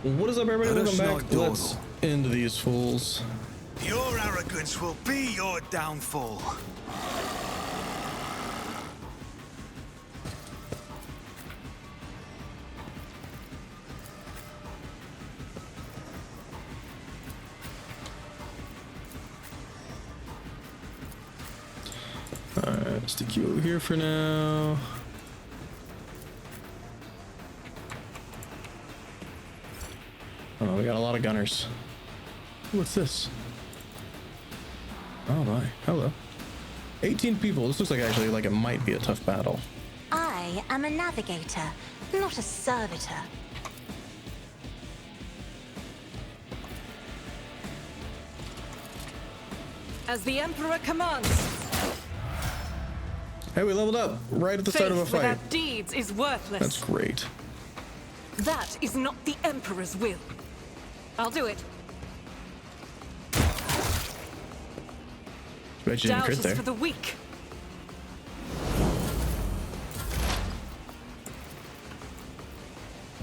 What is up, everybody? Welcome back. Let's end these fools. Your arrogance will be your downfall. Alright, stick you over here for now. Oh, we got a lot of gunners. What's this? Oh my, hello. 18 people. This looks like actually like it might be a tough battle. I am a navigator, not a servitor. As the Emperor commands. Hey, we leveled up right at the start of a fight. Without deeds is worthless. That's great. That is not the Emperor's will. I'll do it. Bet you didn't crit there. For the weak.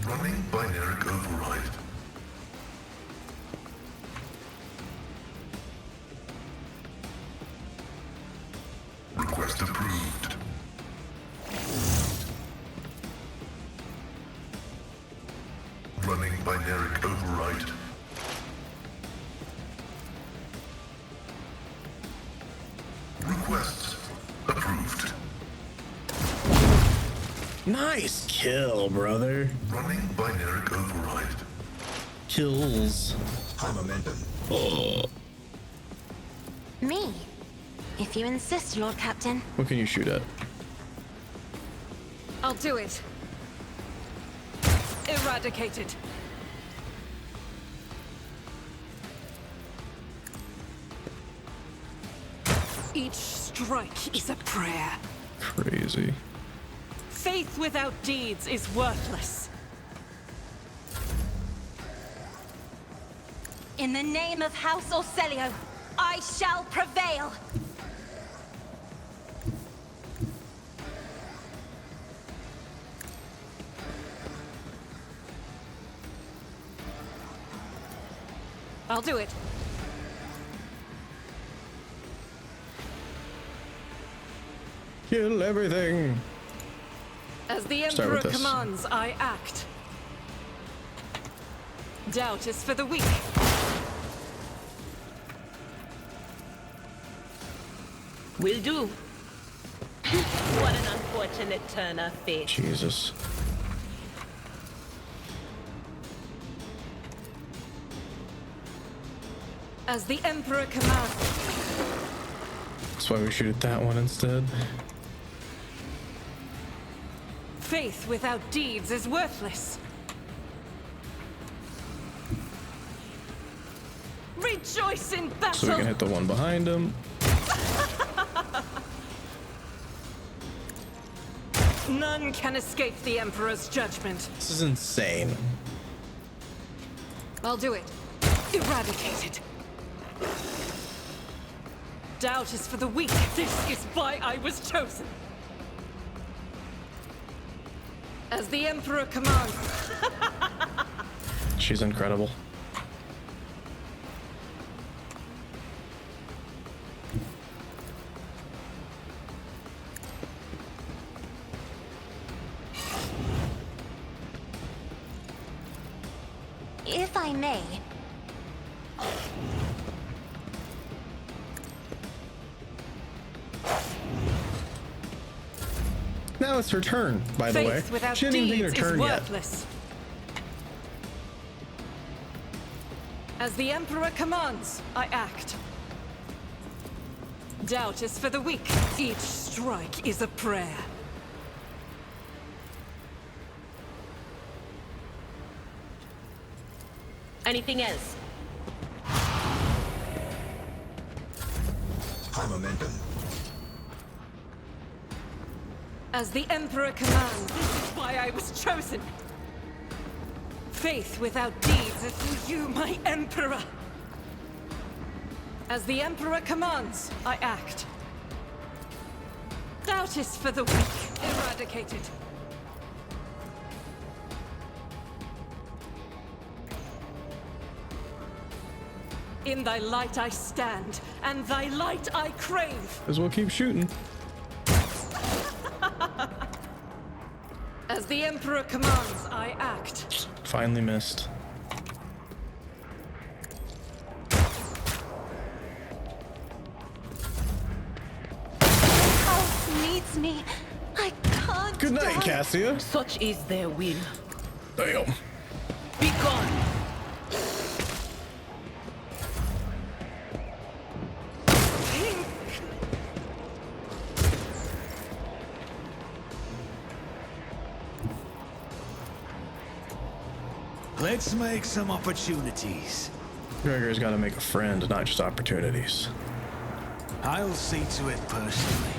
Running binary override. Request approved. Running binary override. Requests approved. Nice kill, brother. Running binary override. Kills. High momentum. Oh. Me, if you insist, Lord Captain. What can you shoot at? I'll do it. Eradicated. Each strike is a prayer. Crazy. Faith without deeds is worthless. In the name of House Orselio, I shall prevail. I'll do it. Kill everything. As the Emperor commands, I act. Doubt is for the weak. Will do. What an unfortunate turn of fate. Jesus. As the Emperor commands. That's why we shoot at that one instead. Faith without deeds is worthless. Rejoice in battle! So we can hit the one behind him. None can escape the Emperor's judgment. This is insane. I'll do it. Eradicated. Doubt is for the weak. This is why I was chosen. As the Emperor commands. She's incredible. If I may. Now it's her turn, by the way. She didn't even take her turn yet. As the Emperor commands, I act. Doubt is for the weak. Each strike is a prayer. Anything else? High momentum. As the Emperor commands, this is why I was chosen. Faith without deeds is for you, my Emperor. As the Emperor commands, I act. Doubt is for the weak. Eradicated. In thy light I stand, and thy light I crave. As well keep shooting. As the Emperor commands, I act. Finally missed. House needs me. I can't. Good night, die. Cassia. Such is their will. Damn. Be gone. Let's make some opportunities. Gregor's got to make a friend, not just opportunities. I'll see to it personally.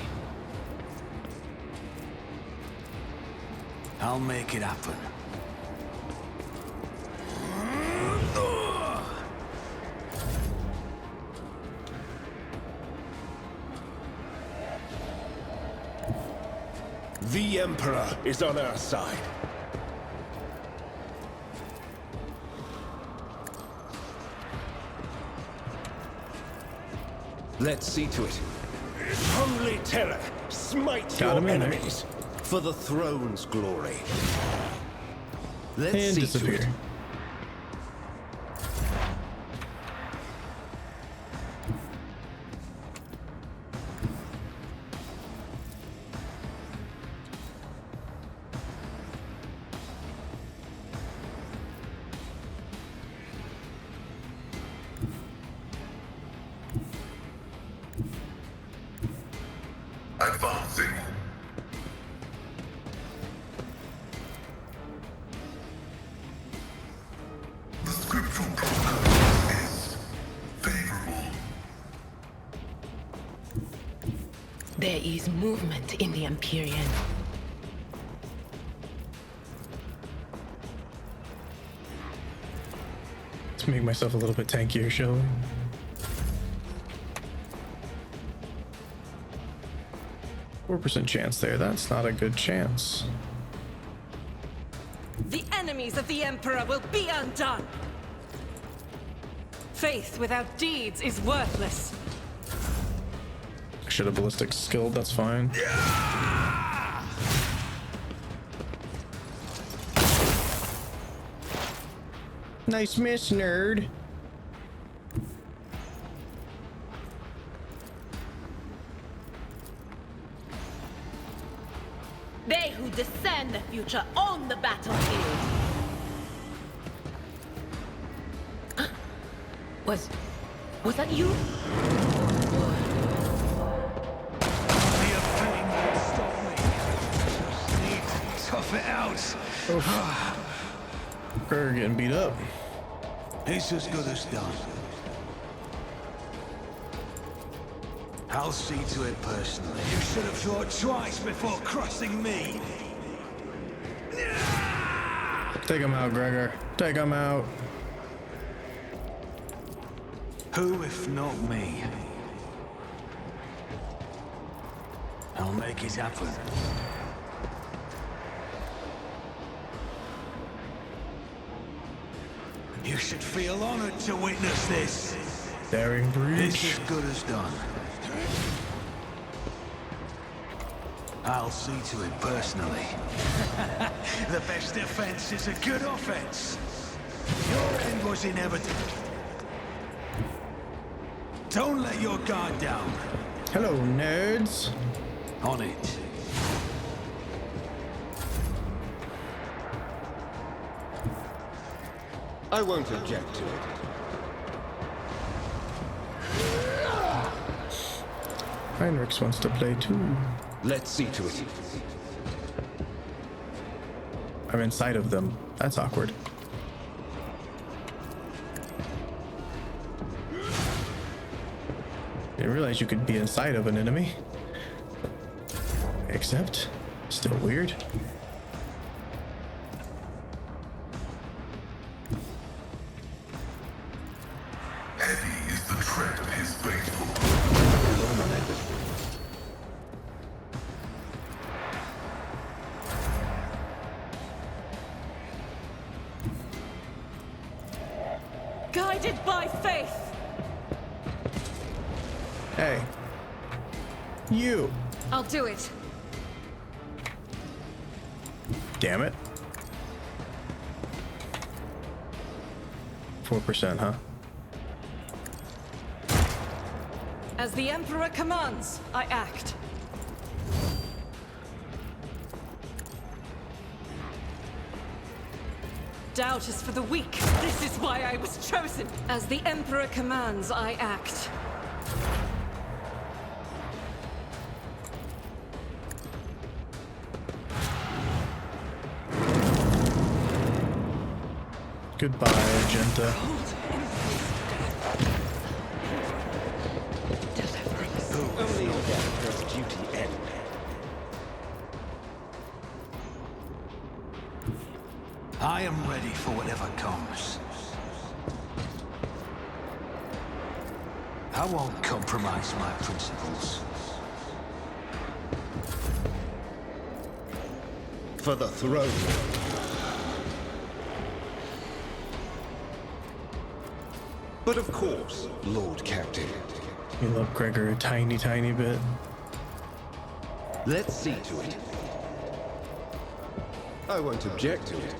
I'll make it happen. The Emperor is on our side. Let's see to it. Holy terror, smite Got your him in there. enemies for the throne's glory. Let's And see disappear. to it. Advancing. The scriptural prognosis is favorable. There is movement in the Imperium. Let's make myself a little bit tankier, shall we? %4 chance there. That's not a good chance. The enemies of the Emperor will be undone. Faith without deeds is worthless. I should have ballistic skilled, that's fine. Nice miss, nerd. They who discern the future own the battlefield. Was that you? Be a thing that stop me. Just need to tough it out. Gregor getting beat up. It's as good as done. I'll see to it personally. You should have thought twice before crossing me. Take him out, Gregor. Take him out. Who if not me? I'll make it happen. You should feel honored to witness this. Daring breach. It's as good as done. I'll see to it personally. The best defense is a good offense. Your end was inevitable. Don't let your guard down. Hello, nerds. On it. I won't object to it. Heinrichs wants to play too. Let's see to it. I'm inside of them. That's awkward. Didn't realize you could be inside of an enemy. Except, still weird. Heavy is the tread of his faithful. Guided by faith, Hey. You. I'll do it. Damn it. 4%, huh? As the Emperor commands, I act. Doubt is for the weak. This is why I was chosen. As the Emperor commands, I act. Goodbye, Argenta. Only death does duty end. I am ready for whatever comes. I won't compromise my principles. For the throne. But of course, Lord Captain. You love Gregor a tiny, tiny bit. Let's see to it. I won't object to it.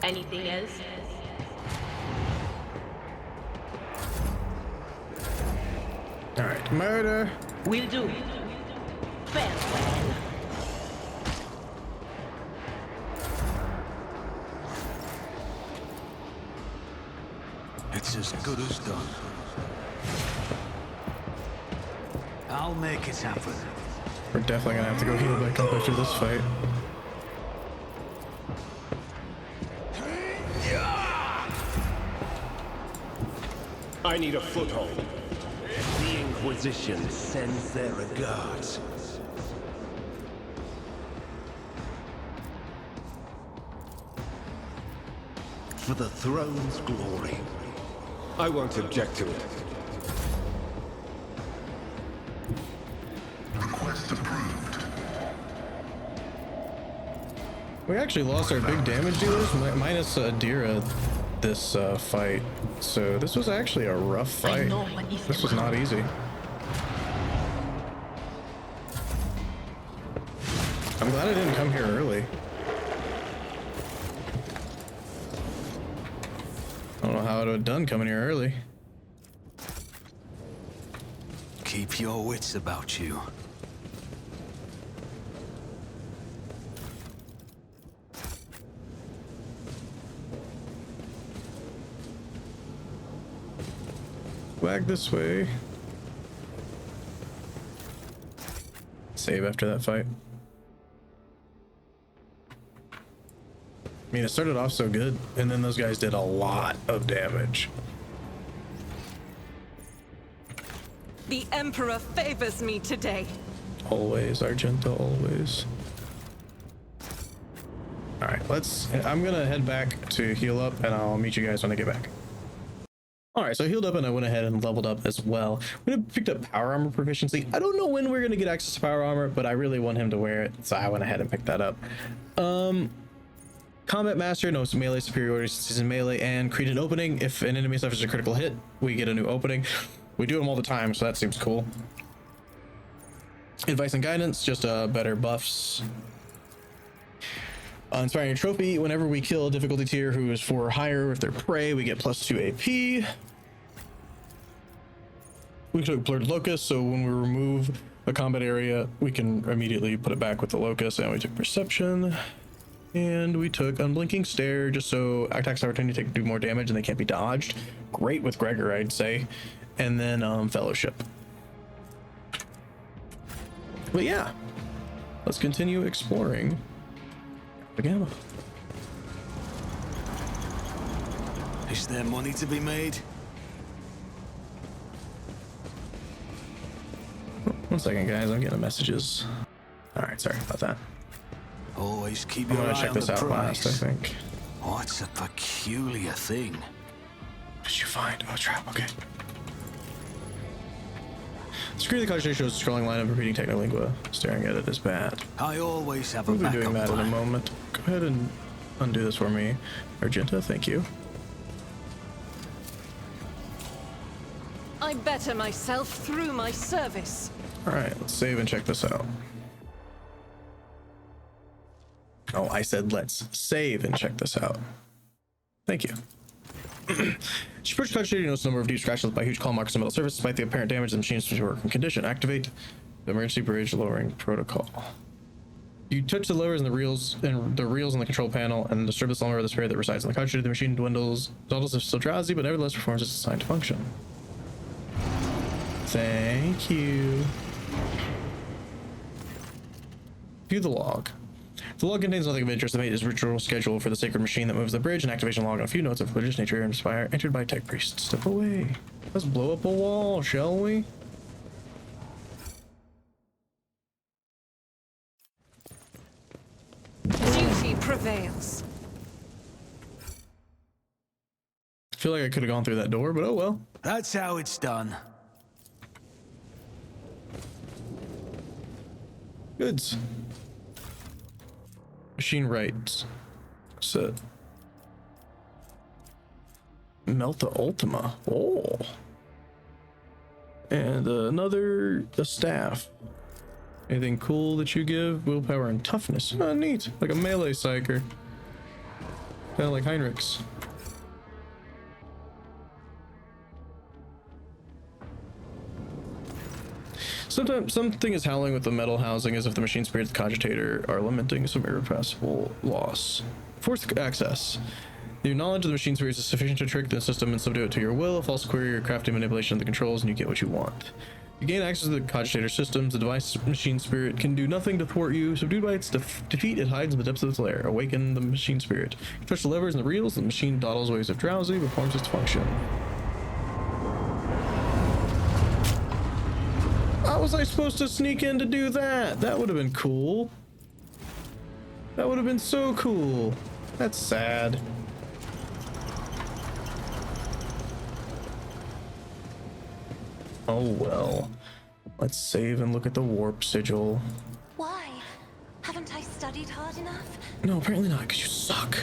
Anything else? Alright, murder. Will do. Farewell. It's as good as done. I'll make it happen. We're definitely gonna have to go heal back up after this fight. I need a foothold. The Inquisition sends their regards. For the throne's glory. I won't object to it. Request approved. We actually lost our big damage dealers, minus Adira this fight. So this was actually a rough fight. This was not easy. I'm glad I didn't come here early. I don't know how I would have done coming here early. Keep your wits about you. Back this way. Save after that fight. I mean, it started off so good, and then those guys did a lot of damage. The Emperor favors me today. Always, Argenta, always. Alright, I'm gonna head back to heal up, and I'll meet you guys when I get back. Alright, so I healed up and I went ahead and leveled up as well. We picked up power armor proficiency. I don't know when we're gonna get access to power armor, but I really want him to wear it, so I went ahead and picked that up. Combat Master knows melee superiority since he's in melee, and create an opening. If an enemy suffers a critical hit, we get a new opening. We do them all the time, so that seems cool. Advice and guidance, just better buffs. Inspiring trophy, whenever we kill a difficulty tier who is 4 or higher, if they're prey, we get +2 AP. We took blurred locus, so when we remove a combat area, we can immediately put it back with the locus. And we took perception, and we took unblinking stare, just so attacks of opportunity do more damage and they can't be dodged. Great with Gregor, I'd say. And then fellowship. But yeah, let's continue exploring the Gamma. Is there money to be made? One second, guys, I'm getting messages. All right, sorry about that. Always keep I'm your gonna eye check on this the out last, I price. think. What's a peculiar thing? What did you find? Oh, trap, okay. Screen of the cogitation shows a scrolling line of repeating technolingua. Staring at it is bad. I always have a We'll be doing backup that in a plan. moment. Go ahead and undo this for me, Argenta. Thank you. I better myself through my service. All right, let's save and check this out. Oh, I said let's save and check this out. Thank you. She approached the cogitator, you notice a number of deep scratches by huge claw marks on the metal surface. Despite the apparent damage, the machine seems to work in condition. Activate the emergency bridge lowering protocol. You touch the levers and the reels on the control panel and disturb the slumber of the spirit that resides in the cogitator. The machine dawdles if still drowsy, but nevertheless performs its assigned function. Thank you. View the log. The log contains nothing of interest. The mate is ritual schedule for the sacred machine that moves the bridge, and activation log on a few notes of religious nature and inspire entered by tech priest. Step away. Let's blow up a wall, shall we? Duty prevails. I feel like I could have gone through that door, but oh well. That's how it's done. Goods. Machine writes. Set. Melta Ultima. Oh. And a staff. Anything cool that you give? Willpower and toughness. Oh, neat. Like a melee psyker. Kind of like Heinrich's. Sometimes something is howling with the metal housing as if the machine spirits of the cogitator are lamenting some irrepressible loss. Fourth access. Your knowledge of the machine spirits is sufficient to trick the system and subdue it to your will. False query or crafty manipulation of the controls and you get what you want. You gain access to the cogitator systems. The device machine spirit can do nothing to thwart you. Subdued by its defeat, it hides in the depths of its lair. Awaken the machine spirit. You touch the levers and the reels, the machine dawdles waves of drowsy, performs its function. How was I supposed to sneak in to do that? That would have been cool. That would have been so cool. That's sad. Oh well. Let's save and look at the warp sigil. Why? Haven't I studied hard enough? No, apparently not, because you suck.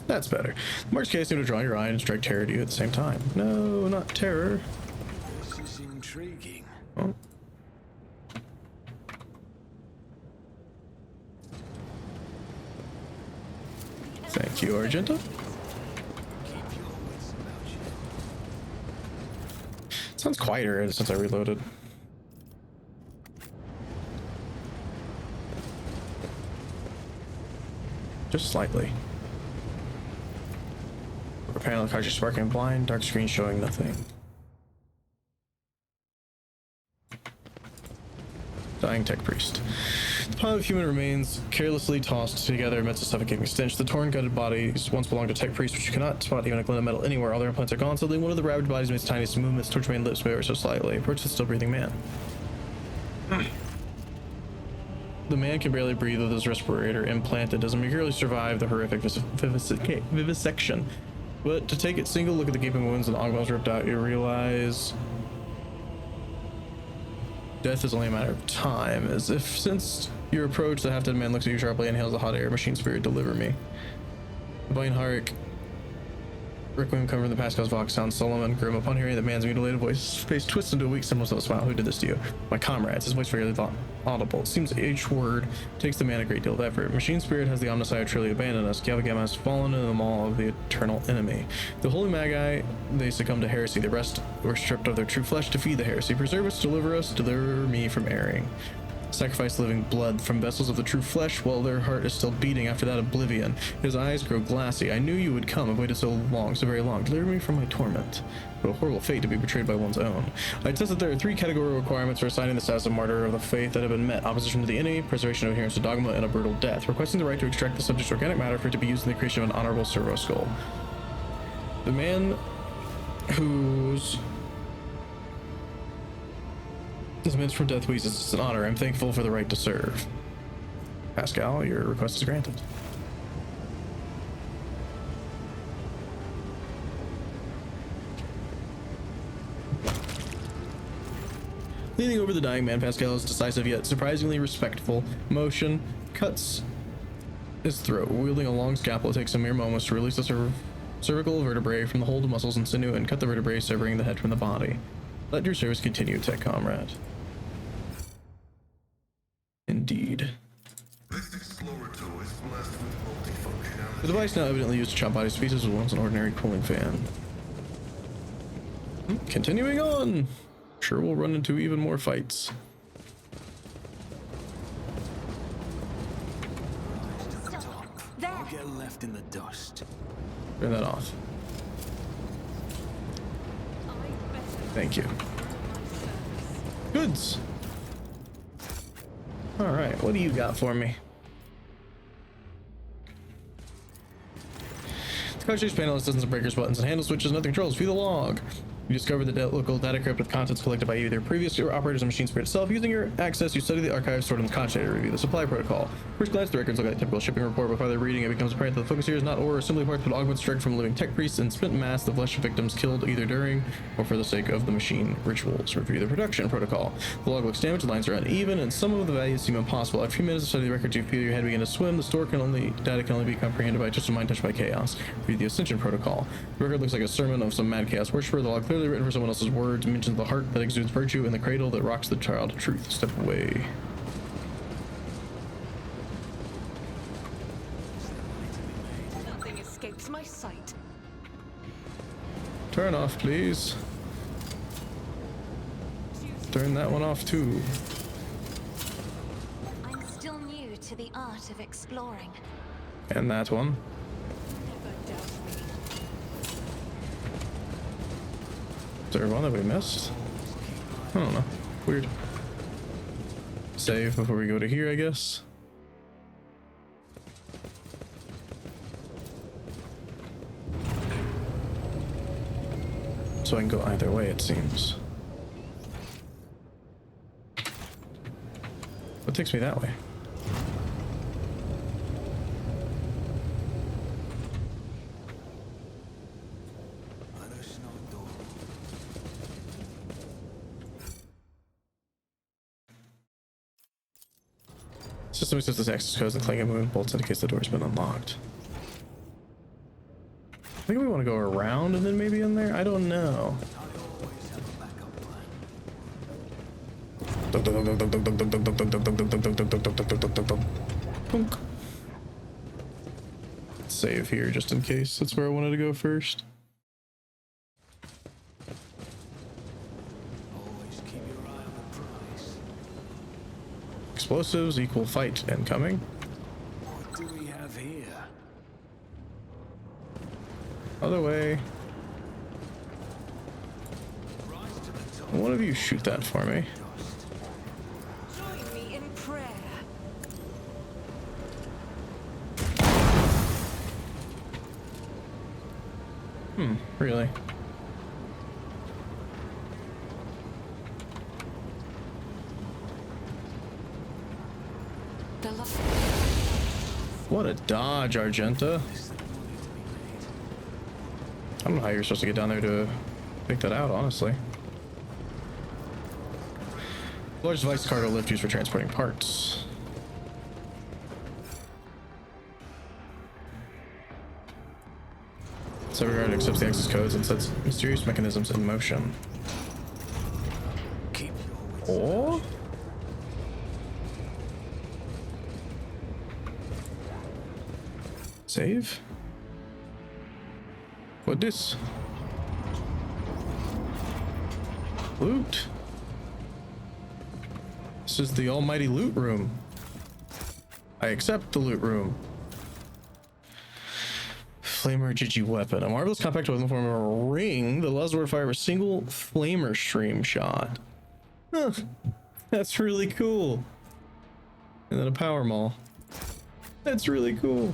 That's better. The marks case seem to draw your eye and strike terror to you at the same time. No, not terror. This is intriguing. Oh. Thank you, Argenta. Keep your wits about you. Sounds quieter since I reloaded. Just slightly. Upper panel of cogitator sparking blind, dark screen showing nothing. Dying tech priest. The pile of human remains carelessly tossed together amidst a suffocating stench. The torn, gutted bodies once belonged to tech priest, which you cannot spot even a glint of metal anywhere. All their implants are gone. Suddenly, one of the ravaged bodies makes tiniest movements. Torch-stained lips move ever so slightly. Approach the still breathing man. The man can barely breathe with his respirator implanted. Doesn't merely survive the horrific vivisection, but to take a single look at the gaping wounds and the ongbones ripped out, you realize death is only a matter of time. As if since your approach, the half-dead man looks at you sharply and inhales the hot air. Machine spirit, deliver me. Beinhardt Requiem come from the Pascal's Vox sounds solemn and grim. Upon hearing the man's mutilated voice, his face twists into a weak semblance of a smile. Who did this to you? My comrades. His voice fairly audible. It seems each word takes the man a great deal of effort. Machine spirit has the omniscient truly abandoned us. Galvagam has fallen into the maw of the eternal enemy. The holy magi, they succumb to heresy. The rest were stripped of their true flesh to feed the heresy. Preserve us, deliver me from erring. Sacrifice living blood from vessels of the true flesh while their heart is still beating after that oblivion. His eyes grow glassy. I knew you would come. I've waited so long, so very long. Deliver me from my torment. What a horrible fate to be betrayed by one's own. I test that there are 3 categorical requirements for assigning the status of martyr of the faith that have been met. Opposition to the enemy, preservation of adherence to dogma, and a brutal death. Requesting the right to extract the subject's organic matter for it to be used in the creation of an honorable servo skull. The man whose dismissed from death wheezes. It's an honor. I'm thankful for the right to serve. Pascal, your request is granted. Leaning over the dying man, Pascal's decisive yet surprisingly respectful motion cuts his throat. Wielding a long scalpel, it takes a mere moments to release the cervical vertebrae from the hold of muscles and sinew and cut the vertebrae, severing the head from the body. Let your service continue, tech comrade. Indeed. This explorer tool is blessed with multifunctionality. The device now evidently used to chop bodies to pieces was once an ordinary cooling fan. Continuing on. Sure we'll run into even more fights. I'll get left in the dust. Turn that off. Thank you. Goods. All right, what do you got for me? The cartridge panel has dozens of breakers, buttons, and handle switches and other controls. View the log. You discover the local data crypt with contents collected by either previous operators of Machine Spirit itself. Using your access, you study the archives stored in the content data, review the supply protocol. First glance, the records look like a typical shipping report, but further reading, it becomes apparent that the focus here is not ore or assembly parts, but augments direct from living tech priests and spent mass of flesh victims killed either during or for the sake of the machine rituals. Review the production protocol. The log looks damaged, the lines are uneven, and some of the values seem impossible. After a few minutes of studying the records, you feel your head begin to swim. The data can only be comprehended by just a mind touched by chaos. Read the ascension protocol. The record looks like a sermon of some mad chaos worshiper. The log clearly written for someone else's words mentions the heart that exudes virtue and the cradle that rocks the child of truth. Step away. Nothing escapes my sight. Turn off, please. Turn that one off too. I'm still new to the art of exploring. And that one. Never doubt me. Is there one that we missed? I don't know. Weird. Save before we go to here, I guess. So I can go either way, it seems. What takes me that way? System accepts the access codes and clanking movement bolts indicates the door's been unlocked. I think we want to go around and then maybe in there? I don't know. Save here just in case. That's where I wanted to go first. Explosives equal fight incoming. What do we have here? Other way. One of you shoot that for me. Join me in prayer. Really? What a dodge, Argenta. I don't know how you're supposed to get down there to pick that out, honestly. Large device cargo lift used for transporting parts. Cyberguard accepts the access codes and sets mysterious mechanisms in motion. Or save? What this? Loot. This is the almighty loot room. I accept the loot room. Flamer Gigi weapon. A marvelous compact weapon in the form of a ring that allows the to fire a single flamer stream shot. Huh. That's really cool. And then a power maul. That's really cool.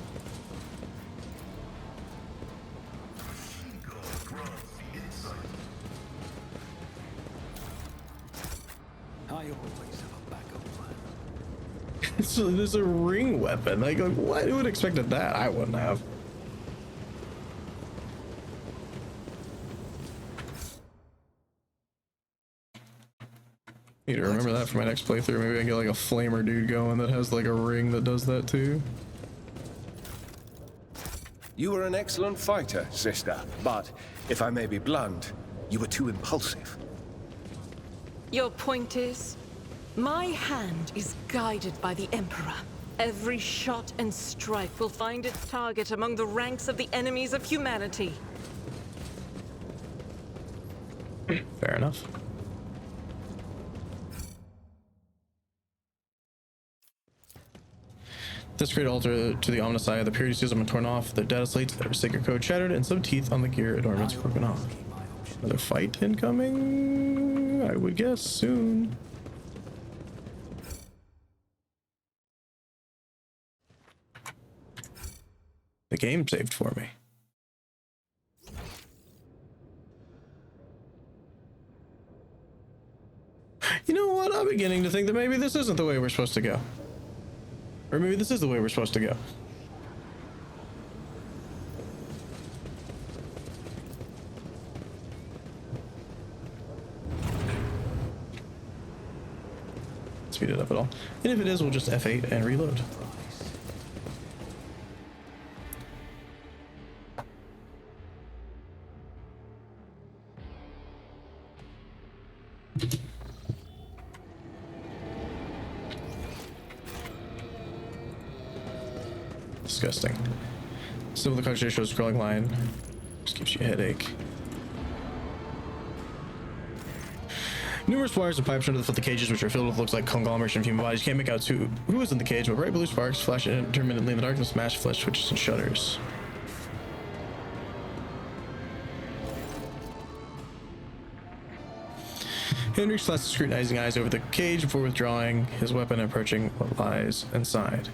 I always have a backup plan. So there's a ring weapon. Like what? Who would have expected that? I wouldn't have. Need to remember that for my next playthrough. Maybe I can get like a flamer dude going that has like a ring that does that too. You were an excellent fighter, sister, but if I may be blunt, you were too impulsive. Your point is, my hand is guided by the Emperor. Every shot and strike will find its target among the ranks of the enemies of humanity. Fair enough. This great altar to the ominous eye of the purity seals have been torn off, the data slates, their sacred code shattered, and some teeth on the gear adornments broken off. Another fight incoming? I would guess soon. The game saved for me. You know what? I'm beginning to think that maybe this isn't the way we're supposed to go. Or maybe this is the way we're supposed to go. Speed it up at all. And if it is, we'll just F8 and reload. Disgusting. Some of the country shows a scrolling line. Just gives you a headache. Numerous wires and pipes under the cages, which are filled with looks like conglomeration of human bodies. You can't make out who is in the cage, but bright blue sparks flash intermittently in the darkness, smash flesh twitches and shudders. Henry slats his scrutinizing eyes over the cage before withdrawing his weapon and approaching what lies inside.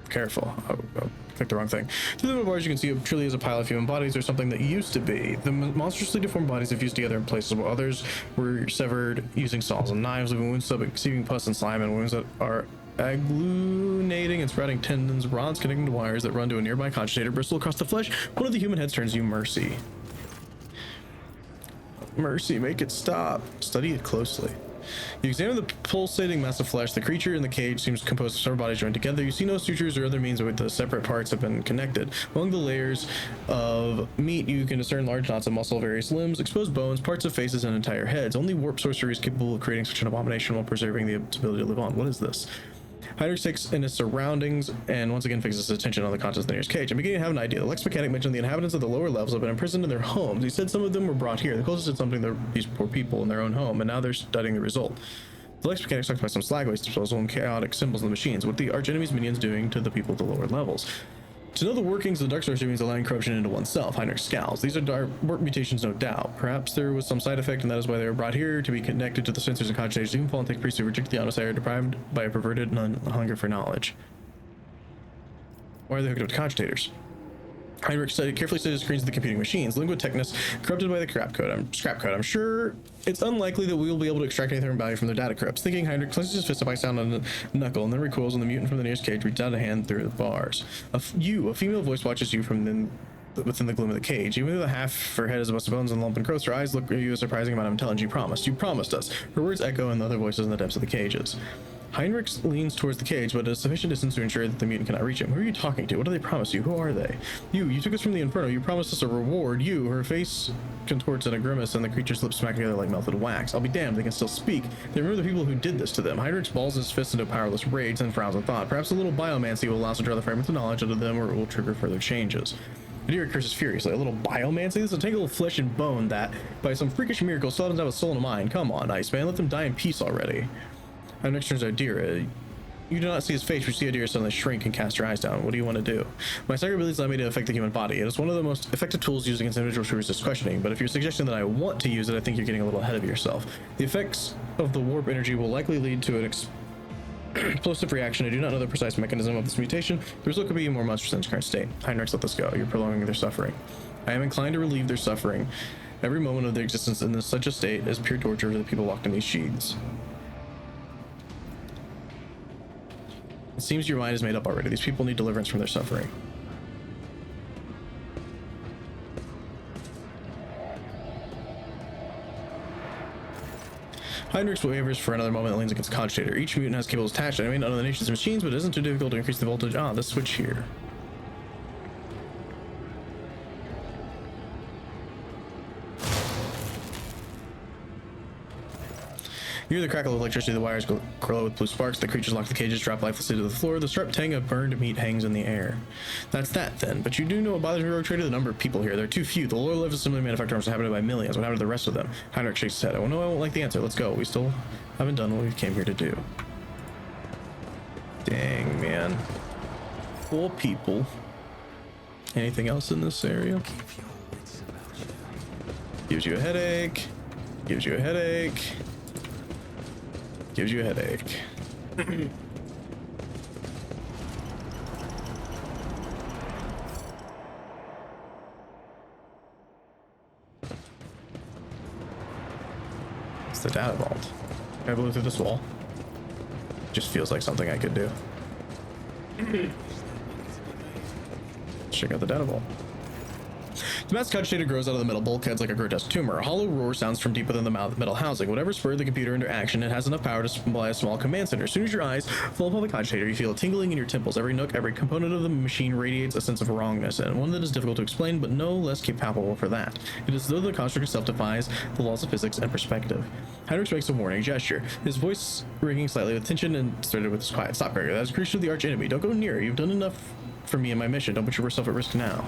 Careful. I clicked the wrong thing. Through the bars, you can see it truly is a pile of human bodies or something that used to be. The monstrously deformed bodies have fused together in places while others were severed using saws and knives, leaving wounds exceeding pus and slime, and wounds that are agglutinating and sprouting tendons, rods connecting to wires that run to a nearby cogitator bristle across the flesh. One of the human heads turns you mercy. Mercy, make it stop. Study it closely. You examine the pulsating mass of flesh. The creature in the cage seems composed of several bodies joined together. You see no sutures or other means with the separate parts have been connected. Among the layers of meat, you can discern large knots of muscle, various limbs, exposed bones, parts of faces, and entire heads. Only warp sorcery is capable of creating such an abomination while preserving the ability to live on. What is this? Heinrich takes in his surroundings and once again fixes his attention on the contents of the nearest cage. I'm beginning to have an idea. The Lex mechanic mentioned the inhabitants of the lower levels have been imprisoned in their homes. He said some of them were brought here. The closest did something to these poor people in their own home, and now they're studying the result. The Lex mechanic talks about some slag waste disposal and chaotic symbols in the machines. What the arch enemy's minions doing to the people at the lower levels? To know the workings of the dark sorcery means allowing corruption into oneself. Heinrich scowls. These are dark warp mutations, no doubt. Perhaps there was some side effect, and that is why they were brought here, to be connected to the sensors and cogitators. Even Paul and take priests who reject the honest are deprived by a perverted hunger for knowledge. Why are they hooked up to cogitators? Heinrich carefully studied the screens of the computing machines. Lingua technis corrupted by the scrap code. I'm sure it's unlikely that we will be able to extract anything of value from their data crypts. Thinking, Heinrich clenches his fist up, bites down on the knuckle, and then recoils when the mutant from the nearest cage reaches out a hand through the bars. A female voice watches you from within the gloom of the cage. Even though the half her head is a bust of bones and lump and growth, her eyes look at you a surprising amount of intelligence. You promised us. Her words echo in the other voices in the depths of the cages. Heinrich leans towards the cage, but at a sufficient distance to ensure that the mutant cannot reach him. Who are you talking to? What do they promise you? Who are they? You took us from the Inferno. You promised us a reward. Her face contorts in a grimace, and the creature's lips smack together like melted wax. I'll be damned, they can still speak. They remember the people who did this to them. Heinrich balls his fist into a powerless rage, and frowns in thought. Perhaps a little biomancy will allow us to draw the fragments of knowledge out of them, or it will trigger further changes. Adira curses furiously. A little biomancy? This is a tangle of flesh and bone that, by some freakish miracle, still doesn't have a soul and a mind. Come on, Iceman, let them die in peace already. Heinrich turns to Adira. You do not see his face. You see Adira suddenly shrink and cast her eyes down. What do you want to do? My psychic abilities allow me to affect the human body. It is one of the most effective tools used against individuals who resist questioning, but if you're suggesting that I want to use it, I think you're getting a little ahead of yourself. The effects of the warp energy will likely lead to an explosive reaction. I do not know the precise mechanism of this mutation. The result could be more monstrous than its current state. Heinrich, let this go. You're prolonging their suffering. I am inclined to relieve their suffering. Every moment of their existence in such a state is pure torture for the people locked in these sheaths. It seems your mind is made up already. These people need deliverance from their suffering. Heinrichs wavers for another moment and leans against the cogitator. Each mutant has cables attached. I mean, none of the nation's machines, but it isn't too difficult to increase the voltage. Ah, this switch here. You hear the crackle of electricity, the wires glow with blue sparks, the creatures lock the cages, drop lifelessly to the floor, the sharp tang of burned meat hangs in the air. That's that then, but you do know what bothers me, Rogue Trader? The number of people here. There are too few. The lower level assembly manufactured arms are inhabited by millions. What happened to the rest of them? Heinrich shakes his head. Oh no, I won't like the answer. Let's go. We still haven't done what we came here to do. Dang, man. Poor people. Anything else in this area? Gives you a headache. Gives you a headache. Gives you a headache. It's the data vault. Can I blow through this wall? Just feels like something I could do. Check out the data vault. The mass cogitator grows out of the metal bulkheads like a grotesque tumor. A hollow roar sounds from deep within the metal housing. Whatever spurred the computer into action, it has enough power to supply a small command center. As soon as your eyes fall upon the cogitator, you feel a tingling in your temples. Every nook, every component of the machine radiates a sense of wrongness, and one that is difficult to explain, but no less palpable for that. It is as though the construct itself defies the laws of physics and perspective. Heinrich makes a warning gesture, his voice ringing slightly with tension and started with his quiet. Stop, Gregor. That is a creature of the arch enemy. Don't go near. You've done enough for me and my mission. Don't put yourself at risk now.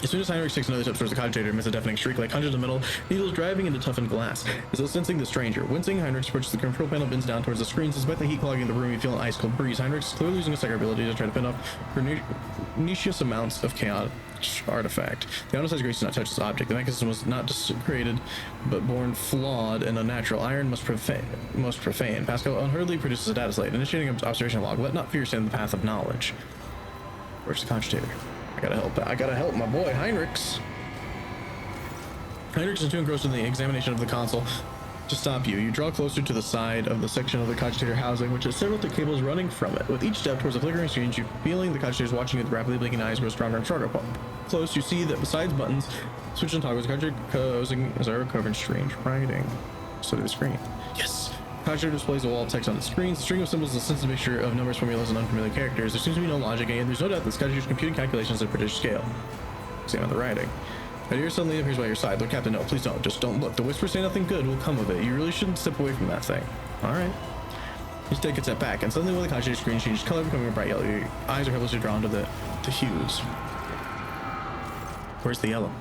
As soon as Heinrich takes another step towards the cogitator, amidst a deafening shriek like hundreds of metal needles driving into toughened glass. As though sensing the stranger, wincing, Heinrich approaches the control panel, bends down towards the screens. Despite the heat clogging the room, you feel an ice-cold breeze. Heinrich is clearly losing his psychic ability to try to fend off pernicious amounts of chaotic artifact. The unauthorized grace does not touch this object. The mechanism was not just created, but born flawed and unnatural. Iron most profane. Pascal unhurriedly produces a data slate, initiating an observation log. Let not fear stand in the path of knowledge. Where's the cogitator? I gotta help my boy Heinrichs. Heinrichs is too engrossed in the examination of the console to stop you. You draw closer to the side of the section of the cogitator housing, which has several thick cables running from it. With each step towards the flickering screens, you're feeling the cogitator is watching you with rapidly blinking eyes grow stronger and stronger. Close, you see that besides buttons, switch and toggles, the cogitator causing as I recover strange writing. So to the screen. Yes! The cogitator displays a wall of text on its screen. The string of symbols is a sensitive mixture of numbers, formulas, and unfamiliar characters. There seems to be no logic, and there's no doubt that this cogitator's computing calculations at a prodigious scale. Examine the writing. A deer suddenly appears by your side. Look, Captain, no, please don't. Just don't look. The whispers say nothing good will come of it. You really shouldn't step away from that thing. Alright. You take a step back, and suddenly when the cogitator screen changes color, becoming a bright yellow, your eyes are helplessly drawn to the hues. Where's the yellow?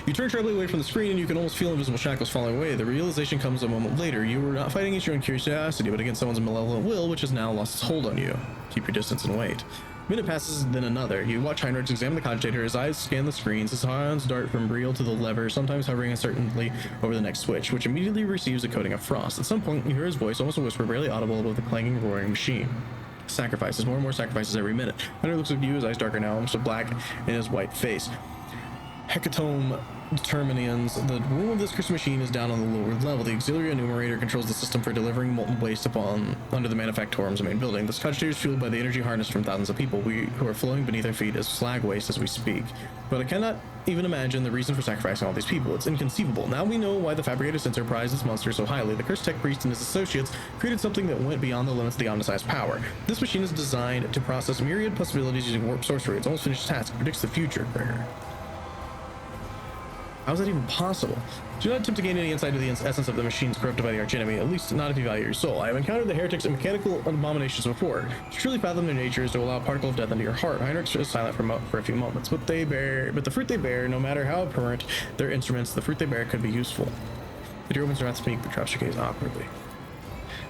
You turn sharply away from the screen and you can almost feel invisible shackles falling away. The realization comes a moment later. You were not fighting against your own curiosity, but against someone's malevolent will, which has now lost its hold on you. Keep your distance and wait. A minute passes, then another. You watch Heinrich examine the cogitator. His eyes scan the screens. His hands dart from reel to the lever, sometimes hovering uncertainly over the next switch, which immediately receives a coating of frost. At some point, you hear his voice, almost a whisper, barely audible above the clanging, roaring machine. Sacrifices, more and more sacrifices every minute. Heinrich looks at you, his eyes darker now, almost black in his white face. Hecatomb determinants. The room of this cursed machine is down on the lower level. The auxiliary enumerator controls the system for delivering molten waste under the manufactorum's main building. This cogitator is fueled by the energy harnessed from thousands of people who are flowing beneath our feet as slag waste as we speak. But I cannot even imagine the reason for sacrificing all these people. It's inconceivable. Now we know why the fabricator sensor prized this monster so highly. The cursed tech priest and his associates created something that went beyond the limits of the omniscience power. This machine is designed to process myriad possibilities using warp sorcery. It's almost finished task. It predicts the future, Gregor. How is that even possible? Do not attempt to gain any insight into the essence of the machines corrupted by the archenemy, at least not if you value your soul. I have encountered the heretics and mechanical abominations before. To truly fathom their nature is to allow a particle of death into your heart. Heinrich is silent for a few moments, but the fruit they bear, no matter how abhorrent their instruments, the fruit they bear could be useful. The deer opens her mouth to speak, but drops her gaze awkwardly.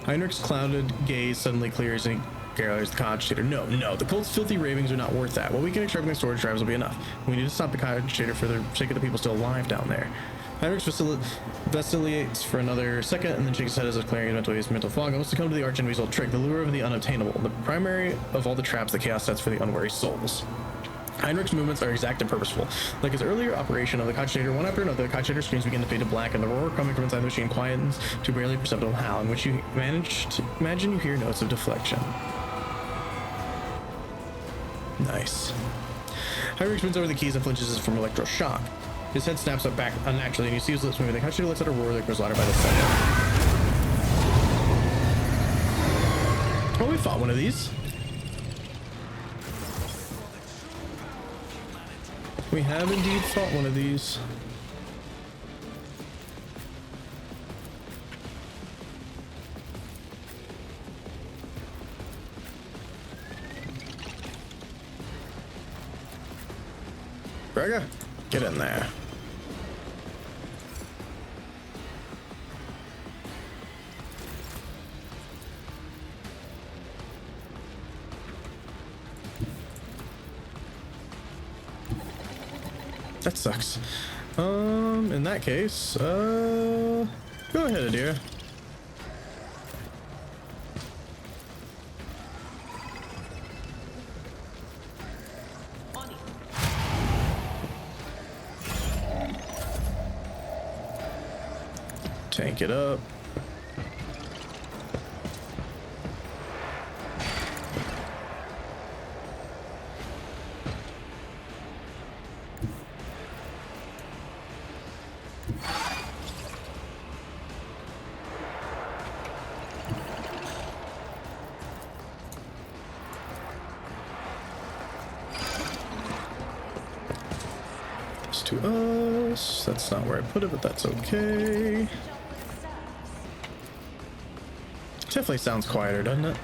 Heinrich's clouded gaze suddenly clears and gathers the cogitator. No, the cult's filthy ravings are not worth that. What we can extract from the storage drives will be enough. We need to stop the cogitator for the sake of the people still alive down there. Heinrich vacillates for another second and then shakes his head as if clearing his mental fog. Almost succumb to the archenemy's old trick, the lure of the unobtainable, the primary of all the traps that chaos sets for the unwary souls. Heinrich's movements are exact and purposeful. Like his earlier operation of the cogitator, one after another, the cogitator screens begin to fade to black, and the roar coming from inside the machine quietens to a barely perceptible howl, in which you manage to imagine you hear notes of deflection. Nice. Hyrick spins over the keys and flinches from electroshock. His head snaps up back unnaturally, and you see his lips moving. The country lets out a roar that grows louder by the second. Oh, we fought one of these. We have indeed fought one of these. Gregor, get in there. That sucks. In that case, go ahead, Adir. Tank it up. This to us. That's not where I put it, but that's okay. Definitely sounds quieter, doesn't it?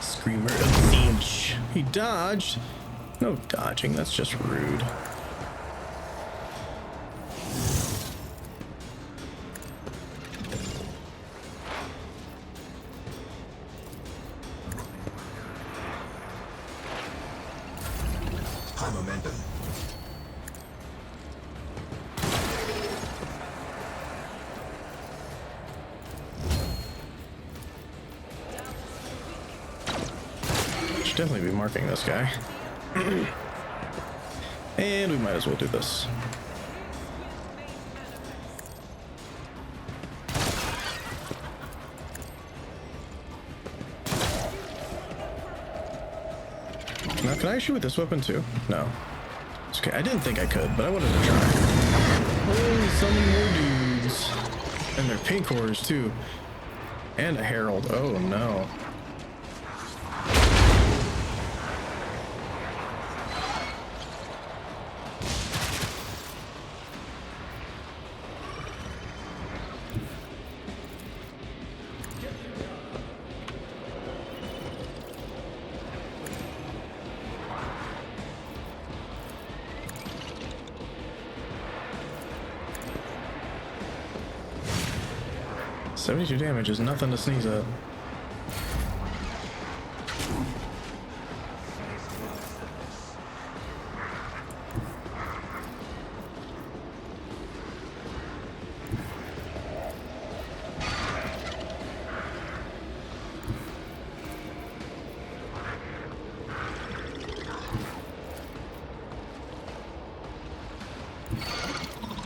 Screamer of the inch. He dodged. No dodging, that's just rude. High momentum. Should definitely be marking this guy. And we might as well do this. Now, can I shoot with this weapon too? No. It's okay. I didn't think I could, but I wanted to try. Oh, so many more dudes. And they're pink horrors too. And a herald. Oh no. $72 damage is nothing to sneeze at.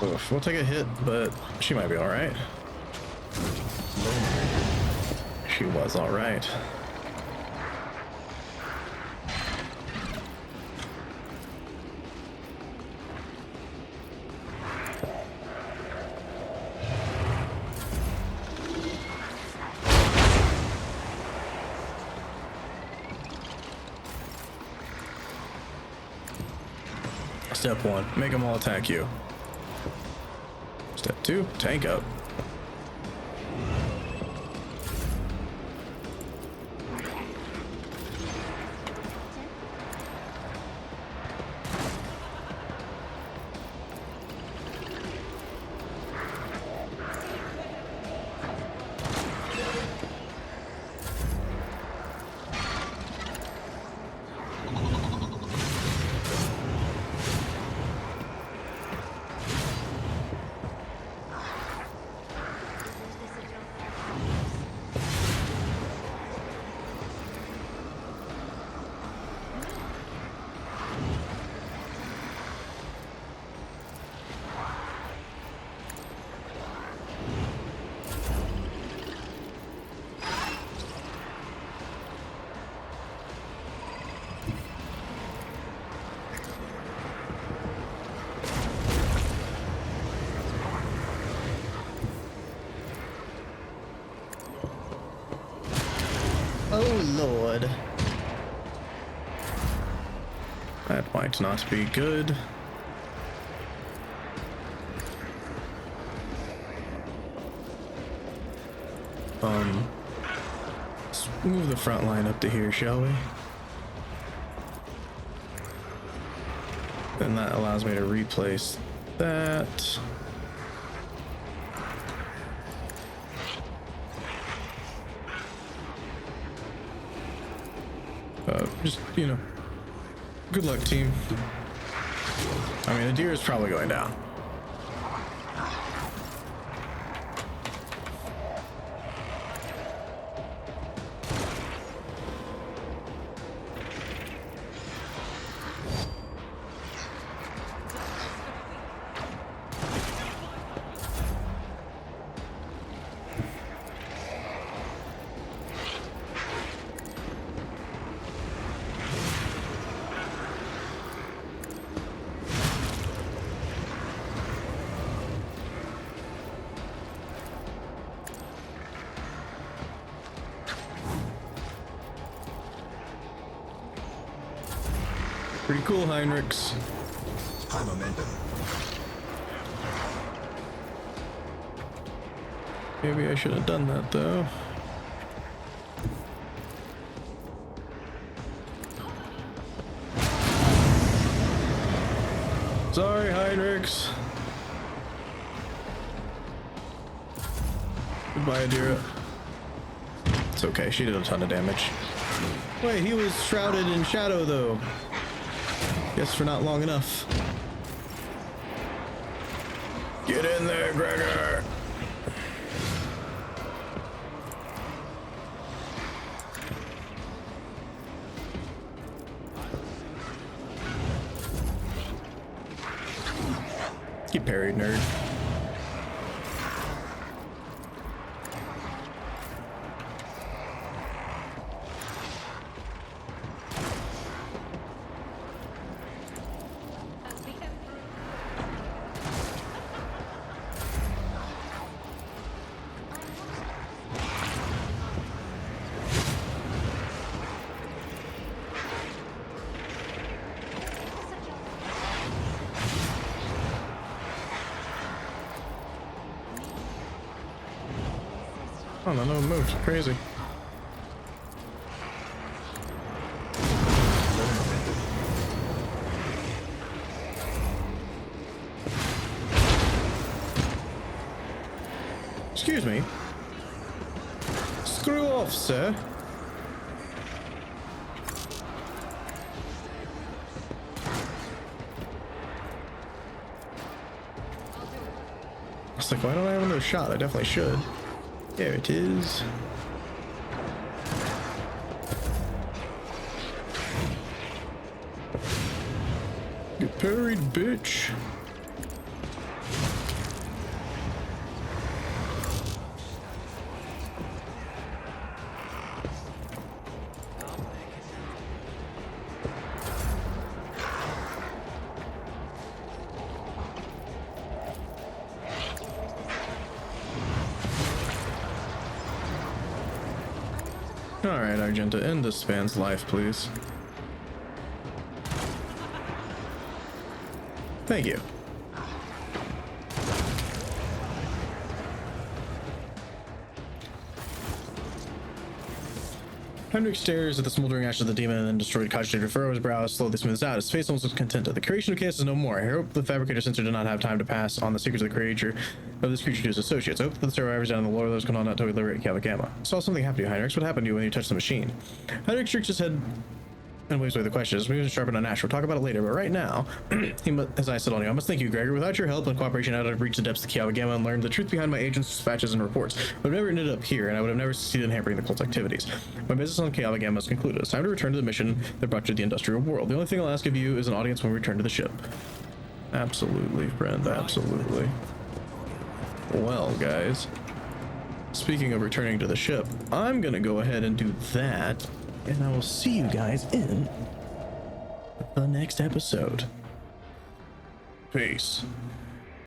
Oof, we'll take a hit, but she might be all right. She was all right. Step 1, make them all attack you. Step 2, tank up. lord. That might not be good. Let's move the front line up to here, shall we? And that allows me to replace that. Just, you know, good luck, team. I mean, a deer is probably going down. Pretty cool, Heinrichs. High momentum. Maybe I should have done that, though. Sorry, Heinrichs. Goodbye, Adira. It's okay, she did a ton of damage. Wait, he was shrouded in shadow, though. Guess for not long enough. Get in there, Gregor! Get parried, nerd. Oh no, no one moved. Crazy. Excuse me. Screw off, sir. I was like, why don't I have another shot? I definitely should. There it is. Get parried, bitch. Alright, Argenta, end this man's life, please. Thank you. Hendrik stares at the smoldering ashes of the demon and then destroyed cogitator furrow his brow, slowly smooths out. His face almost looks contented. The creation of chaos is no more. I hope the fabricator sensor did not have time to pass on the secrets of the creature of this creature to his associates. I hope that the survivors down in the lower levels can all not to liberate Amalgamations. Saw something happen to you, Heinrich. What happened to you when you touched the machine? Heinrich shakes his head and waves away the questions. Maybe it's sharp and unnatural. We'll talk about it later, but right now, as I said on you, I must thank you, Gregor. Without your help and cooperation, I would have reached the depths of Amalgamations and learned the truth behind my agents' dispatches and reports. I would have never ended up here, and I would have never succeeded in hampering the cult's activities. My business on Amalgamations is concluded. It's time to return to the mission that brought you to the industrial world. The only thing I'll ask of you is an audience when we return to the ship. Absolutely, friend. Absolutely. Well, guys, speaking of returning to the ship, I'm gonna go ahead and do that, and I will see you guys in the next episode. Peace.